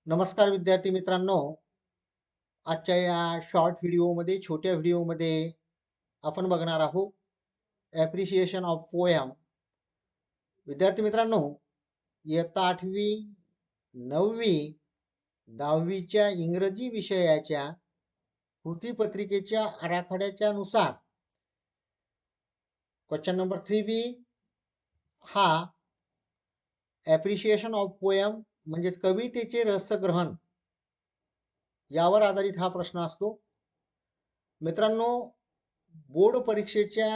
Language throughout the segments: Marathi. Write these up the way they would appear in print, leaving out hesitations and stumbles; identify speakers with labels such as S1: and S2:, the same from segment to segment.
S1: नमस्कार विद्यार्थी मित्रांनो. आजच्या या शॉर्ट व्हिडिओमध्ये छोट्या व्हिडिओमध्ये आपण बघणार आहोत ॲप्रिशिएशन ऑफ पोयम. विद्यार्थी मित्रांनो, इयत्ता 8वी 9वी 10वीच्या इंग्रजी विषयाच्या कृतीपत्रिकेच्या आराखड्याच्या नुसार क्वेश्चन नंबर 3B हा ॲप्रिशिएशन ऑफ पोयम म्हणजेच कवितेचे रसग्रहण यावर आधारित हा प्रश्न असतो. मित्रांनो, बोर्ड परीक्षेच्या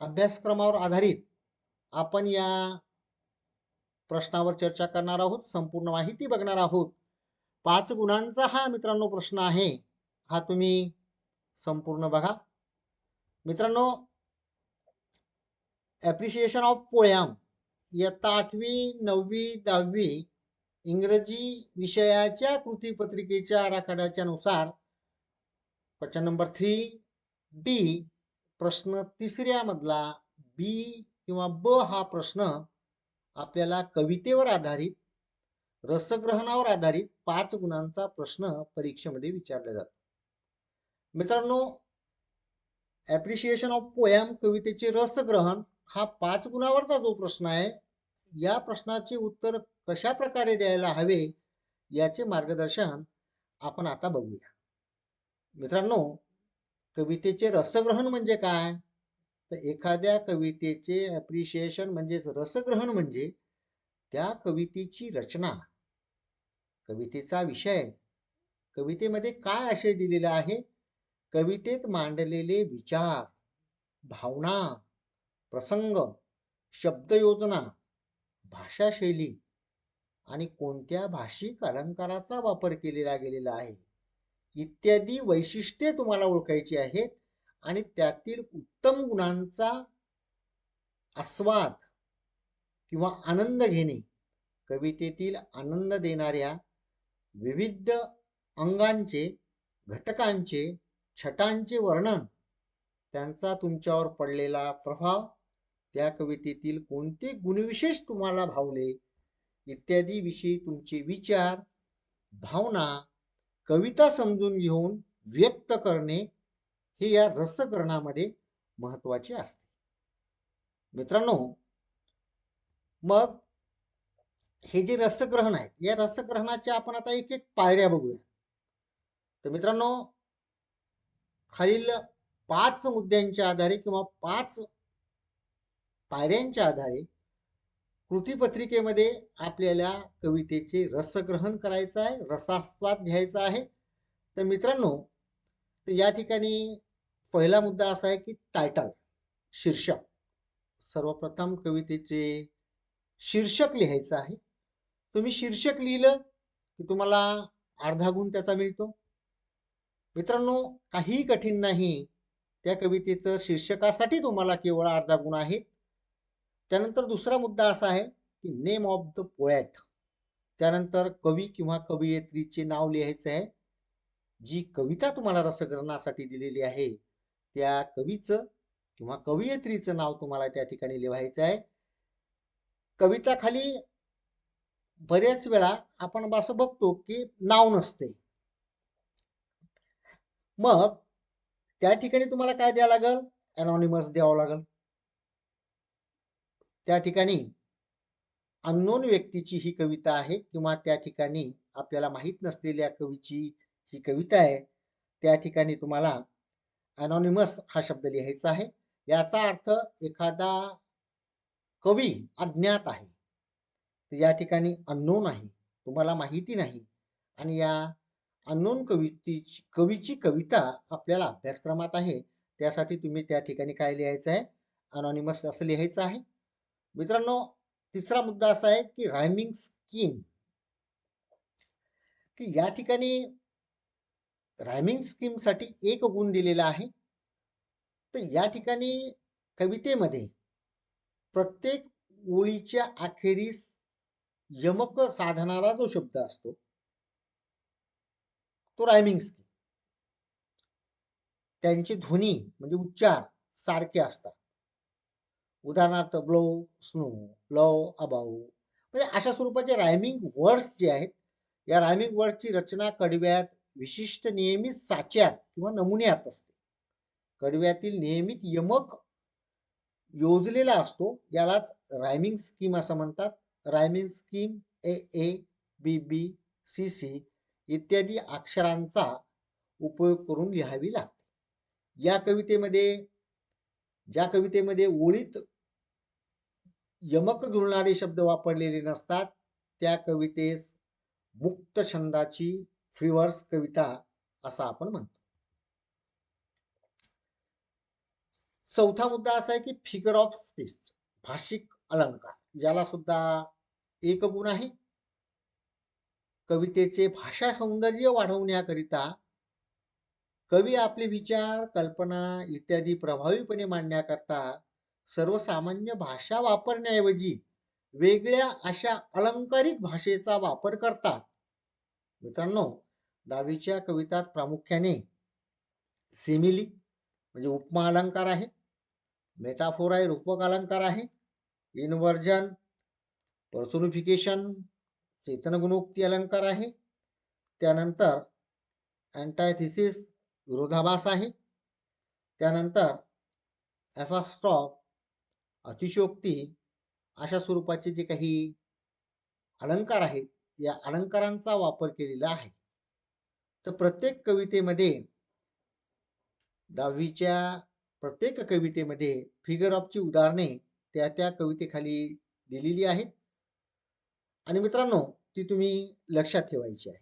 S1: अभ्यासक्रमावर आधारित आपण या प्रश्नावर चर्चा करणार आहोत, संपूर्ण माहिती बघणार आहोत. 5 गुणांचा हा मित्रांनो प्रश्न आहे. हा तुम्ही संपूर्ण बघा. मित्रांनो, ॲप्रिशिएशन ऑफ पोयम इयत्ता 8वी 9वी 10वी इंग्रजी विषयाच्या कृतीपत्रिकेच्या आराखड्याच्या नुसार क्वेश्चन नंबर 3B प्रश्न तिसऱ्या मधला बी किंवा ब हा प्रश्न आपल्याला कवितेवर आधारित रसग्रहणावर आधारित 5 गुणांचा प्रश्न परीक्षेमध्ये विचारला जातो. मित्रांनो, ॲप्रिशिएशन ऑफ पोयम कवितेचे रसग्रहण हा 5 गुणावरचा जो प्रश्न आहे, या प्रश्नाचे उत्तर कशा प्रकारे द्यायला हवे याचे मार्गदर्शन आपण आता बघूया. मित्रांनो, कवितेचे रसग्रहण म्हणजे काय? तर एखाद्या कवितेचे ॲप्रिशिएशन म्हणजेच रसग्रहण म्हणजे त्या कवितेची रचना, कवितेचा विषय, कवितेमध्ये काय आशय दिलेला आहे, कवितेत मांडलेले विचार, भावना, प्रसंग, शब्दयोजना, भाषाशैली आणि कोणत्या भाषिक अलंकाराचा वापर केलेला गेलेला आहे इत्यादी वैशिष्ट्ये तुम्हाला ओळखायची आहेत आणि त्यातील उत्तम गुणांचा आस्वाद किंवा आनंद घेणे, कवितेतील आनंद देणाऱ्या विविध अंगांचे, घटकांचे, छटांचे वर्णन, त्यांचा तुमच्यावर पडलेला प्रभाव, त्या कवितेतील कोणते गुणविशेष तुम्हाला भावले इत्यादी विषयी तुमचे विचार, भावना, कविता समजून घेऊन व्यक्त करणे हे या रसग्रहणामध्ये महत्वाचे असते. मित्रांनो, मग हे जे रसग्रहण आहे, या रसग्रहणाच्या आपण आता एक एक पायऱ्या बघूया. तर मित्रांनो, खालील 5 मुद्द्यांच्या आधारे किंवा 5 पायऱ्यांच्या आधारे कृतीपत्रिकेमध्ये आपल्याला कवितेचे रसग्रहण करायचं आहे, रसास्वाद घ्यायचा आहे. तर मित्रांनो, या ठिकाणी पहिला मुद्दा असा आहे की टायटल, शीर्षक. सर्वप्रथम कवितेचे शीर्षक लिहायचं आहे. तुम्ही शीर्षक लिहिलं की तुम्हाला अर्धा गुण त्याचा मिळतो. मित्रांनो, काहीही कठीण नाही, त्या कवितेचं शीर्षकासाठी तुम्हाला केवळ अर्धा गुण आहे. त्यानंतर दुसरा मुद्दा असा आहे की नेम ऑफ द पोएट. त्यानंतर कवी किंवा कवयित्रीचे नाव लिहायचं आहे. जी कविता तुम्हाला रसग्रहणासाठी दिलेली आहे त्या कवीचं किंवा कवयित्रीचं नाव तुम्हाला त्या ठिकाणी लिहायचं आहे. कविता खाली बऱ्याच वेळा आपण असं बघतो की नाव नसते. मग त्या ठिकाणी तुम्हाला काय द्यावं लागेल? अनॉनिमस द्यावं लागेल. त्या ठिकाणी अननोन व्यक्तीची ही कविता आहे किंवा त्या ठिकाणी आपल्याला माहीत नसलेल्या कवीची ही कविता आहे, त्या ठिकाणी तुम्हाला अनॉनिमस हा शब्द लिहायचा आहे. याचा अर्थ एखादा कवी अज्ञात आहे, तर या ठिकाणी अननोन आहे, तुम्हाला माहिती नाही, आणि या अननोन कवीची कविता आपल्याला अभ्यासक्रमात आहे, त्यासाठी तुम्ही त्या ठिकाणी काय लिहायचं आहे? अनॉनिमस असं लिहायचं आहे. मित्रांनो, तिसरा मुद्दा असा आहे की रायमिंग स्कीम, की या ठिकाणी रायमिंग स्कीम साठी 1 गुण दिलेला आहे. तर या ठिकाणी कवितेमध्ये प्रत्येक ओळीच्या अखेरीस यमक साधणारा जो शब्द असतो तो रायमिंग स्कीम. त्यांचे ध्वनी म्हणजे उच्चार सारखे असतात. उदाहरणार्थ ब्लो, स्नो, लव, अबाऊ, म्हणजे अशा स्वरूपाचे रायमिंग वर्ड्स जे आहेत या रायमिंग वर्डची रचना कडव्यात विशिष्ट नियमित साच्यात किंवा नमुन्यात असते. कडव्यातील नियमित यमक योजलेला असतो, यालाच रायमिंग स्कीम असं म्हणतात. Rhyming scheme A A B B C C इत्यादी अक्षरांचा उपयोग करून लिहावी लागते. ज्या कवितेमध्ये ओळीत यमक जुळणारे शब्द वापरलेले नसतात त्या कवितेस मुक्त छंदाची फ्रीवर्स कविता असं आपण म्हणतो. चौथा मुद्दा असा आहे की फिगर ऑफ स्पीच, भाषिक अलंकार, ज्याला सुद्धा एक गुण आहे. कवितेचे भाषा सौंदर्य वाढवण्याकरिता कवी आपले विचार, कल्पना इत्यादी प्रभावीपणे मांडण्याकरता सर्वसामान्य भाषा वापरण्याऐवजी वेगळ्या अशा अलंकारिक भाषेचा वापर करतात. मित्रांनो, दहावीच्या कवितात प्रामुख्याने सिमिली म्हणजे उपमा अलंकार आहे, मेटाफोर आहे रूपक अलंकार आहे, इनवर्जन, पर्सोनिफिकेशन चेतनगुणोक्ती अलंकार आहे, त्यानंतर अँटायथिसिस विरोधाभास आहे, त्यानंतर एफास्ट्रॉफ अतिशयोक्ती अशा स्वरूपाचे जे काही अलंकार आहेत या अलंकारांचा वापर केलेला आहे. तर प्रत्येक कवितेमध्ये दहावीच्या प्रत्येक कवितेमध्ये फिगर ऑफची उदाहरणे त्या त्या कवितेखाली दिलेली आहेत आणि मित्रांनो ती तुम्ही लक्षात ठेवायची आहे.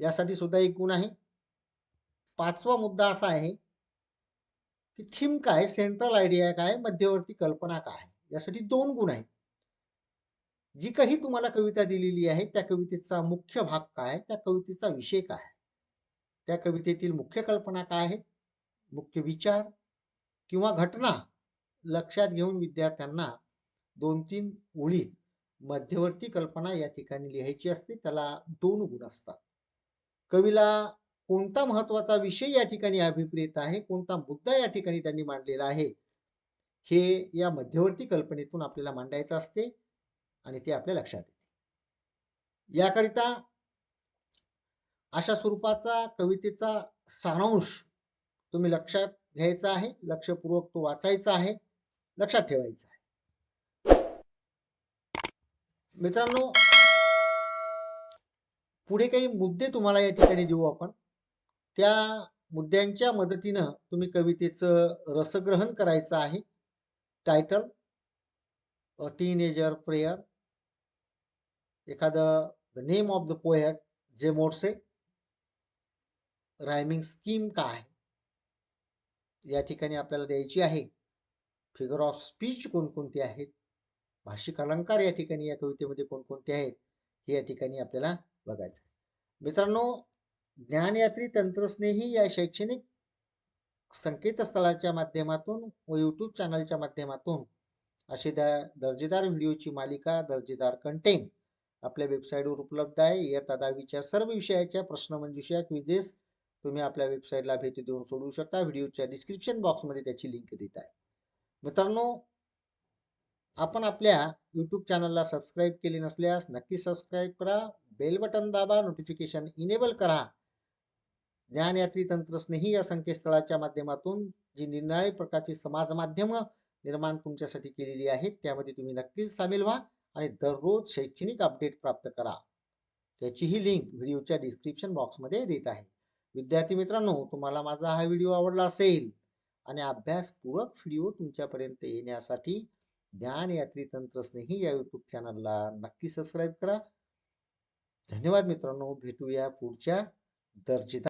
S1: यासाठी सुद्धा एक गुण आहे. पाचवा मुद्दा असा आहे की थीम काय, सेंट्रल आयडिया काय, मध्यवर्ती कल्पना काय, यासाठी दोन गुण आहेत. जी काही तुम्हाला कविता दिलेली आहे त्या कवितेचा मुख्य भाग काय, त्या कवितेचा विषय काय, त्या कवितेतील मुख्य कल्पना काय आहेत, मुख्य विचार किंवा घटना लक्षात घेऊन विद्यार्थ्यांना 2-3 ओळीत मध्यवर्ती कल्पना या ठिकाणी लिहायची असते. त्याला 2 गुण असतात. कवीला कोणता महत्वाचा विषय या ठिकाणी अभिप्रेत आहे, कोणता मुद्दा या ठिकाणी त्यांनी मांडलेला आहे, हे या मध्यवर्ती कल्पनेतून आपल्याला मांडायचं असते आणि ते आपल्या लक्षात येते. याकरिता अशा स्वरूपाचा कवितेचा सारांश तुम्ही लक्षात घ्यायचा आहे, लक्षपूर्वक तो वाचायचा आहे, लक्षात ठेवायचा आहे. मित्रांनो, पुढे काही मुद्दे तुम्हाला या ठिकाणी देऊ आपण. त्या मुद्द्यांच्या मदतीनं तुम्ही कवितेचं रसग्रहण करायचं आहे. टायटल, अ टीनेजर प्रेयर, एखादं the name of the poet जे मोर्से, रायमिंग स्कीम काय या ठिकाणी आपल्याला द्यायची आहे, फिगर ऑफ स्पीच कोणकोणते आहेत, भाषिक अलंकार या ठिकाणी या कवितेमध्ये कोणकोणते आहेत हे या ठिकाणी आपल्याला बघायचं आहे. मित्रांनो, ज्ञानयात्री तंत्रस्नेही या शैक्षणिक संकेतस्थळाच्या माध्यमातून व यूट्यूब चॅनलच्या माध्यमातून अशी दर्जेदार व्हिडिओची मालिका, दर्जेदार कंटेंट आपल्या वेबसाईटवर उपलब्ध आहे. इयत्ता 10वीच्या सर्व विषयाच्या प्रश्नमंजुषा क्विजेस तुम्ही आपल्या वेबसाईटला भेट देऊन सोडवू शकता. व्हिडिओच्या डिस्क्रिप्शन बॉक्समध्ये त्याची लिंक देत आहे. मित्रांनो, आपण आपल्या यूट्यूब चॅनलला सबस्क्राईब केले नसल्यास नक्की सबस्क्राईब करा, बेल बटन दाबा, नोटिफिकेशन इनेबल करा. ज्ञानयात्री तंत्रस्नेही या संकेतस्थळाच्या माध्यमातून जी निरनिराळी प्रकारची समाज माध्यम निर्माण तुमच्यासाठी केलेली आहेत त्यामध्ये तुम्ही नक्कीच सामील व्हा आणि दररोज शैक्षणिक अपडेट प्राप्त करा. त्याचीही लिंक व्हिडिओच्या डिस्क्रिप्शन बॉक्समध्ये देत आहे. विद्यार्थी मित्रांनो, तुम्हाला माझा हा व्हिडिओ आवडला असेल आणि अभ्यासपूरक व्हिडिओ तुमच्यापर्यंत येण्यासाठी ज्ञानयात्री तंत्रस्नेही या यूट्यूब चॅनलला नक्की सबस्क्राईब करा. धन्यवाद मित्रांनो, भेटूया पुढच्या दर्जेदार